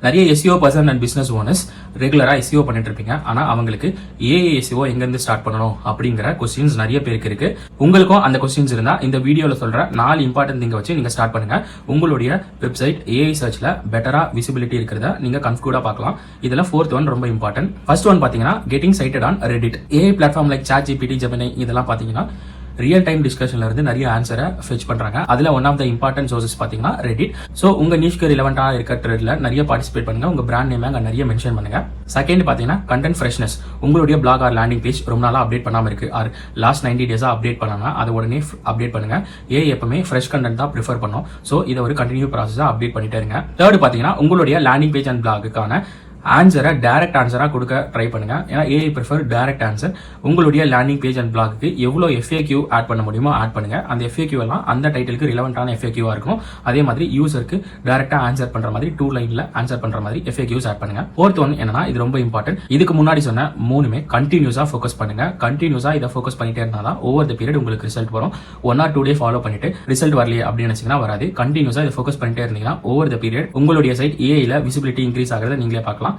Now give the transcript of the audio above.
நிறைய SEO person and business owners ரெகுலரா SEO பண்ணிட்டு இருப்பீங்க. ஆனா அவங்களுக்கு ASEO எங்க இருந்து ஸ்டார்ட் பண்ணணும் அப்படிங்கிற கொஸ்டின்ஸ் நிறைய பேருக்கு இருக்கு. உங்களுக்கும் அந்த கொஸ்டின்ஸ் இருந்தா இந்த வீடியோல சொல்ற 4 இம்பார்ட்டன்ட் திங்க வச்சு நீங்க ஸ்டார்ட் பண்ணுங்க. உங்களுடைய வெப்சைட் AI சர்ச்ல பெட்டரா விசிபிலிட்டி இருக்கிறத நீங்க கன்ஃபிகூரா பார்க்கலாம். இதுல 4th ஒன் ரொம்ப இம்பார்ட்டன்ட். ஃபர்ஸ்ட் ஒன் பாத்தீங்கன்னா getting cited on Reddit. AI platform like ChatGPT, Gemini இதெல்லாம் பாத்தீங்கன்னா ரியல் டைம் டிஸ்கஷன்ல இருந்து நிறைய ஆன்சரை ஃபெச் பண்றாங்க. அதுல one of the important sources பாத்தீங்கன்னா ரெடிட். சோ உங்க நிஷ்க்கு ரிலவெண்டா இருக்க ட்ரெட்ல நிறைய பார்ட்டிசிபேட் பண்ணுங்க. உங்க பிராண்ட் நேம் அங்க நிறைய மென்ஷன் பண்ணுங்க. செகண்ட் பாத்தீங்கன்னா கண்டென்ட் ஃப்ரெஷ்னஸ். உங்களுடைய பிளாக் ஆர் லேண்டிங் பேஜ் ரொம்ப நாளா அப்டேட் பண்ணாம இருக்கு ஆர் லாஸ்ட் 90 டேஸா அப்டேட் பண்ணாம அதை உடனே அப்டேட் பண்ணுங்க. எப்பவுமே ஃப்ரெஷ் கண்டென்ட் தான் ப்ரிஃபர் பண்ணும். சோ இதை ஒரு கண்டினியூ ப்ராசஸா அப்டேட் பண்ணிட்டே இருங்க. தேர்ட் பாத்தீங்கன்னா உங்களுடைய லேண்டிங் பேஜ் அண்ட் பிளாகுக்கான ஆன்சரை டைரக்ட் ஆன்சரா கொடுக்க ட்ரை பண்ணுங்க. ஏன்னா AI ப்ரிஃபர் டைரக்ட் ஆன்சர். உங்களுடைய லேண்டிங் பேஜ் அண்ட் பிளாக்கு எவ்வளவு FAQ ஆட் பண்ண முடியுமோ ஆட் பண்ணுங்க. அந்த FAQ எல்லாம் அந்த டைட்டிலுக்கு ரிலவெண்டான FAQ-ஆ இருக்கும். அதே மாதிரி யூசருக்கு டைரக்டா ஆன்சர் பண்ற மாதிரி 2 லைன்ல ஆன்சர் பண்ற மாதிரி FAQs ஆட் பண்ணுங்க. ஃபோர்த் ஒன் என்னன்னா இது ரொம்ப இம்பார்ட்டன்ட். இதுக்கு முன்னாடி சொன்ன மூணுமே கண்டினியூஸா ஃபோக்கஸ் பண்ணுங்க. கண்டினியூஸா இதை ஃபோக்கஸ் பண்ணிட்டே இருந்தாதான் ஓவர் த பீரியட் உங்களுக்கு ரிசல்ட் வரும். 1 or 2 டே ஃபாலோ பண்ணிட்டு ரிசல்ட் வரலையே அப்படின்னு நினைச்சீங்கன்னா வராது. கண்டினியூஸா இதை ஃபோக்கஸ் பண்ணிட்டே இருந்தீங்கன்னா ஓவர் த பீரியட் உங்களுடைய சைட் AI-ல விசிபிலிட்டி இன்க்ரீஸ் ஆகிறத நீங்களே பார்க்கலாம்.